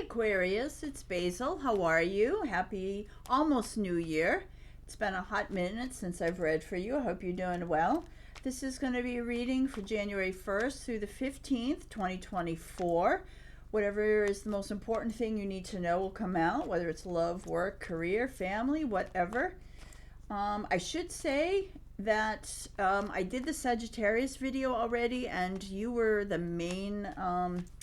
Aquarius, it's Basil. How are you? Happy almost New Year. It's been a hot minute since I've read for you. I hope you're doing well. This is going to be a reading for January 1st through the 15th, 2024. Whatever is the most important thing you need to know will come out, whether it's love, work, career, family, whatever. I should say that I did the Sagittarius video already, and you were the main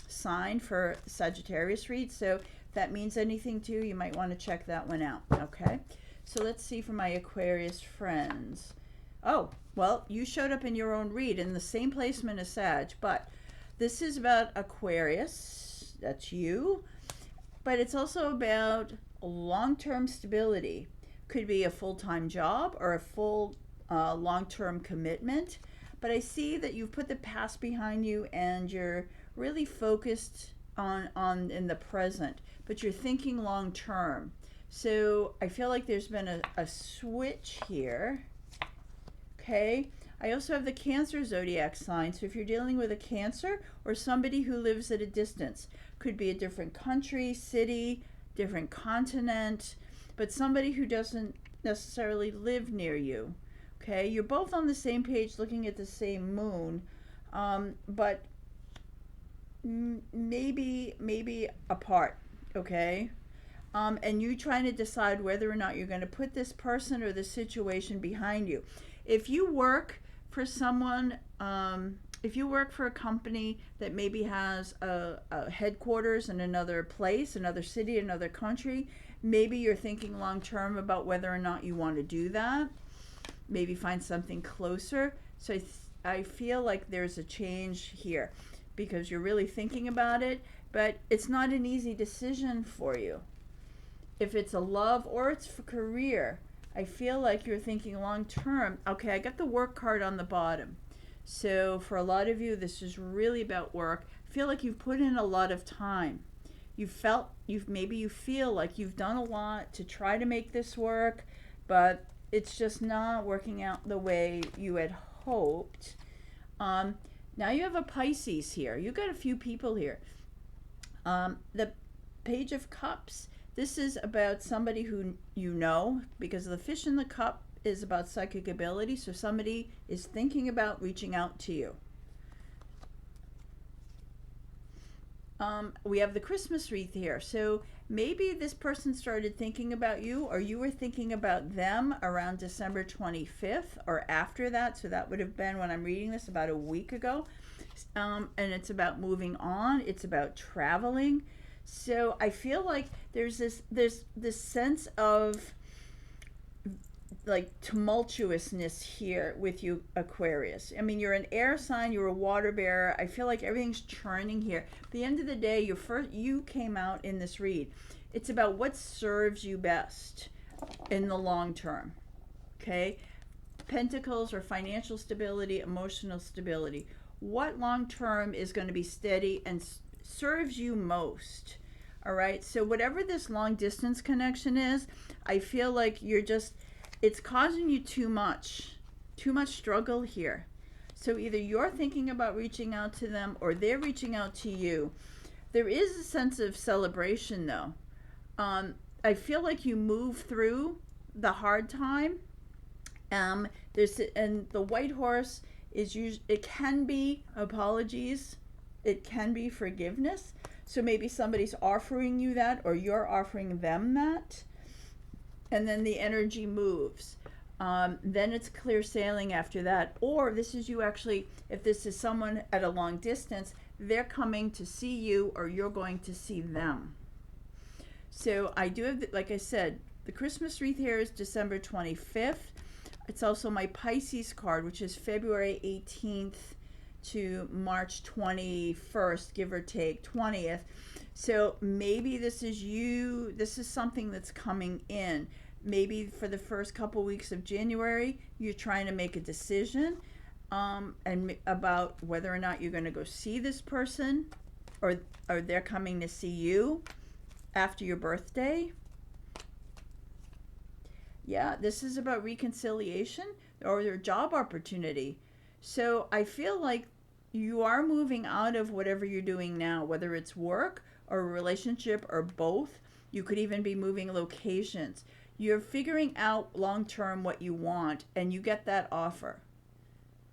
sign for Sagittarius read, so if that means anything to you, you might want to check that one out. Okay, so let's see for my Aquarius friends. Oh, well, you showed up in your own read in the same placement as Sag, but this is about Aquarius. That's you, but it's also about long-term stability. Could be a full-time job or a full long-term commitment, but I see that you've put the past behind you and you're really focused on in the present, but you're thinking long-term. So I feel like there's been a switch here. Okay, I also have the Cancer zodiac sign, so if you're dealing with a Cancer or somebody who lives at a distance, could be a different country, city, different continent, but somebody who doesn't necessarily live near you. Okay, you're both on the same page looking at the same moon, but maybe apart. Okay, and you trying to decide whether or not you're going to put this person or the situation behind you. If you work for someone, if you work for a company that maybe has a headquarters in another place, another city, another country, maybe you're thinking long term about whether or not you want to do that. Maybe find something closer. So I feel like there's a change here because you're really thinking about it, but it's not an easy decision for you. If it's a love or it's for career, I feel like you're thinking long term. Okay, I got the work card on the bottom. So for a lot of you, this is really about work. I feel like you've put in a lot of time. Maybe you feel like you've done a lot to try to make this work, but it's just not working out the way you had hoped. Now you have a Pisces here. You got a few people here. The Page of Cups. This is about somebody who you know, because the fish in the cup is about psychic ability. So somebody is thinking about reaching out to you. We have the Christmas wreath here. So maybe this person started thinking about you, or you were thinking about them around December 25th or after that. So that would have been when I'm reading this about a week ago. And it's about moving on. It's about traveling. So I feel like there's this sense of like tumultuousness here with you, Aquarius. I mean, you're an air sign, you're a water bearer. I feel like everything's churning here. At the end of the day, you came out in this read. It's about what serves you best in the long term. Okay? Pentacles are financial stability, emotional stability. What long term is going to be steady and serves you most? All right? So whatever this long distance connection is, I feel like it's causing you too much struggle here. So either you're thinking about reaching out to them or they're reaching out to you. There is a sense of celebration though. I feel like you move through the hard time. And the white horse is it can be apologies. It can be forgiveness. So maybe somebody's offering you that or you're offering them that. And then the energy moves. Then it's clear sailing after that. Or this is you actually, if this is someone at a long distance, they're coming to see you or you're going to see them. So I do have, like I said, the Christmas wreath here is December 25th. It's also my Pisces card, which is February 18th to March 21st, give or take 20th. So maybe this is you, this is something that's coming in. Maybe for the first couple weeks of January, you're trying to make a decision and about whether or not you're going to go see this person or they're coming to see you after your birthday. Yeah, this is about reconciliation or their job opportunity. So I feel like you are moving out of whatever you're doing now, whether it's work or a relationship or both. You could even be moving locations. You're figuring out long-term what you want, and you get that offer,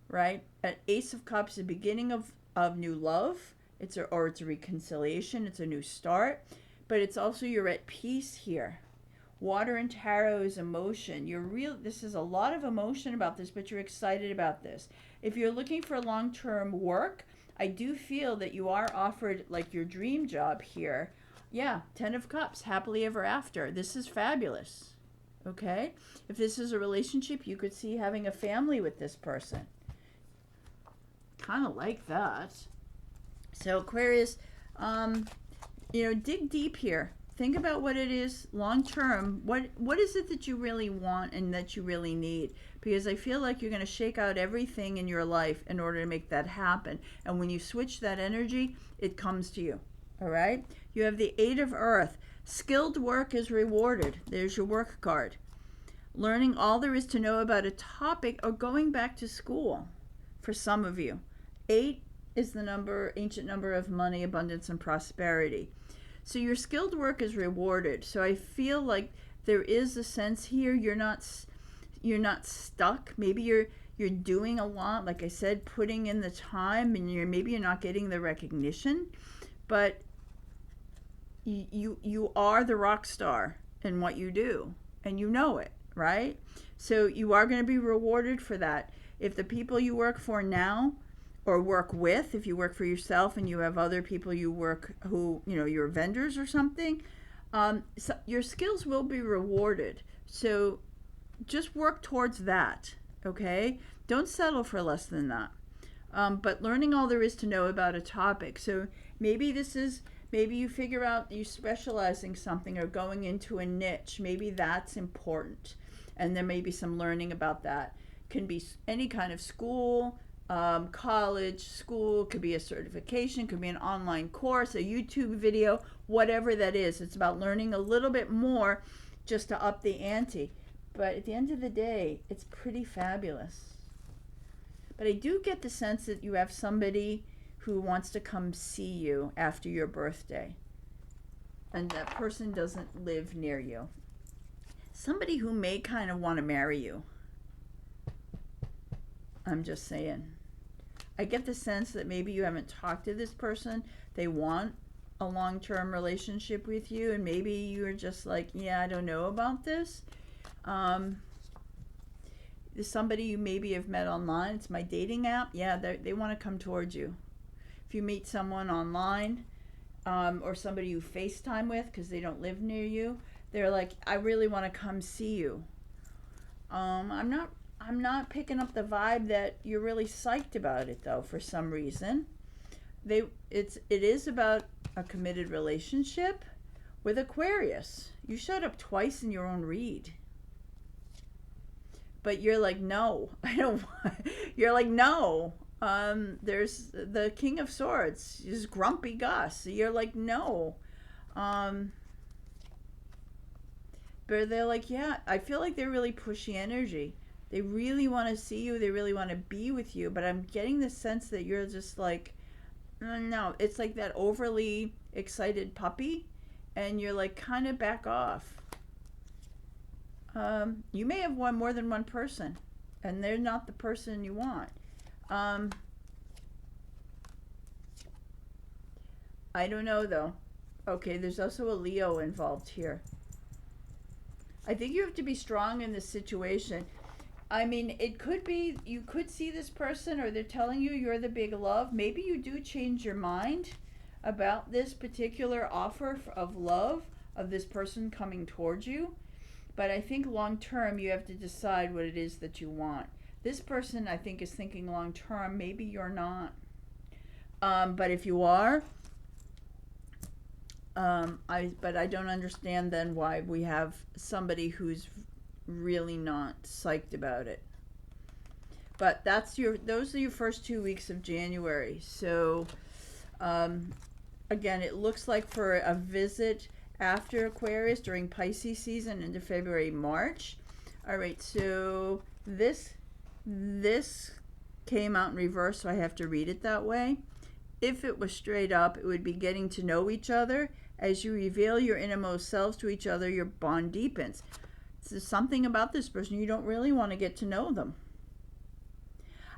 right? An Ace of Cups, the beginning of new love. It's a reconciliation. It's a new start, but it's also you're at peace here. Water and tarot is emotion. This is a lot of emotion about this, but you're excited about this. If you're looking for long-term work, I do feel that you are offered like your dream job here. Yeah, 10 of Cups, happily ever after. This is fabulous. Okay? If this is a relationship, you could see having a family with this person. Kind of like that. So Aquarius, dig deep here. Think about what it is long term. What is it that you really want and that you really need? Because I feel like you're going to shake out everything in your life in order to make that happen. And when you switch that energy, it comes to you. All right? You have the 8 of Earth. Skilled work is rewarded. There's your work card. Learning all there is to know about a topic or going back to school for some of you. 8 is the ancient number of money, abundance, and prosperity. So your skilled work is rewarded. So I feel like there is a sense here you're not stuck. Maybe you're doing a lot, like I said, putting in the time, and maybe you're not getting the recognition, but you are the rock star in what you do, and you know it, right? So you are going to be rewarded for that. If the people you work for now or work with, if you work for yourself and you have other people you work who, you're vendors or something, so your skills will be rewarded. So just work towards that, okay? Don't settle for less than that. But learning all there is to know about a topic. So maybe you figure out you specialize in something or going into a niche. Maybe that's important. And there may be some learning about that. Can be any kind of school, college, school, could be a certification, could be an online course, a YouTube video, whatever that is. It's about learning a little bit more just to up the ante. But at the end of the day, it's pretty fabulous. But I do get the sense that you have somebody who wants to come see you after your birthday. And that person doesn't live near you. Somebody who may kind of want to marry you. I'm just saying. I get the sense that maybe you haven't talked to this person. They want a long-term relationship with you, and maybe you're just like, yeah, I don't know about this. There's somebody you maybe have met online. It's my dating app. Yeah, they want to come towards you. If you meet someone online, or somebody you FaceTime with because they don't live near you, they're like, I really want to come see you. I'm not picking up the vibe that you're really psyched about it though, for some reason. It is about a committed relationship with Aquarius. You showed up twice in your own read. But you're like, no, I don't want. You're like, no. There's the King of Swords, is grumpy Gus. You're like, no. But they're like, yeah, I feel like they're really pushy energy. They really want to see you. They really want to be with you. But I'm getting the sense that you're just like, no. It's like that overly excited puppy. And you're like, kind of back off. You may have more than one person. And they're not the person you want. I don't know, though. Okay, there's also a Leo involved here. I think you have to be strong in this situation. I mean, it could be you could see this person, or they're telling you you're the big love. Maybe you do change your mind about this particular offer of love, of this person coming towards you. But I think long term, you have to decide what it is that you want. This person, I think, is thinking long term. Maybe you're not. But if you are, but I don't understand then why we have somebody who's really not psyched about it. But those are your first 2 weeks of January. So again, it looks like for a visit after Aquarius during Pisces season into February, March. All right, so this came out in reverse, so I have to read it that way. if it was straight up, it would be getting to know each other. As you reveal your innermost selves to each other, your bond deepens. There's something about this person, you don't really want to get to know them.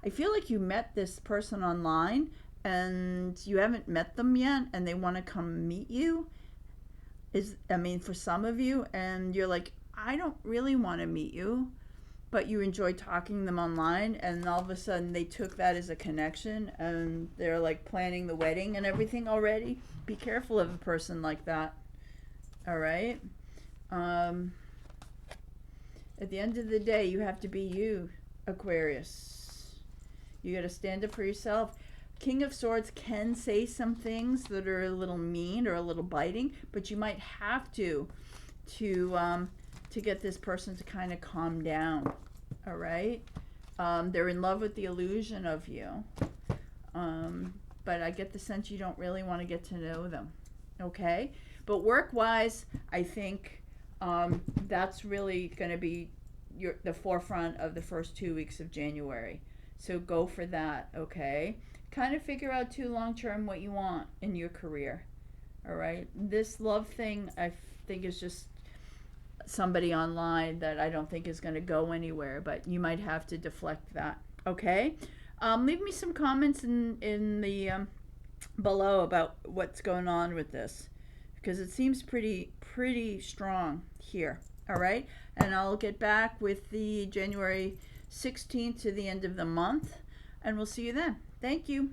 I feel like you met this person online and you haven't met them yet and they want to come meet you. For some of you, and you're like, I don't really want to meet you, but you enjoy talking to them online, and all of a sudden they took that as a connection and they're like planning the wedding and everything already. Be careful of a person like that. All right. At the end of the day, you have to be you, Aquarius. You got to stand up for yourself. King of Swords can say some things that are a little mean or a little biting, but you might have to get this person to kind of calm down. All right. They're in love with the illusion of you, but I get the sense you don't really want to get to know them. Okay. But work-wise, I think that's really going to be the forefront of the first 2 weeks of January. So go for that. Okay. Kind of figure out too long-term what you want in your career. All right. This love thing, I think, is just somebody online that I don't think is going to go anywhere, but you might have to deflect that. Okay. Leave me some comments in the below about what's going on with this, because it seems pretty strong here. All right. And I'll get back with the January 16th to the end of the month, and we'll see you then. Thank you.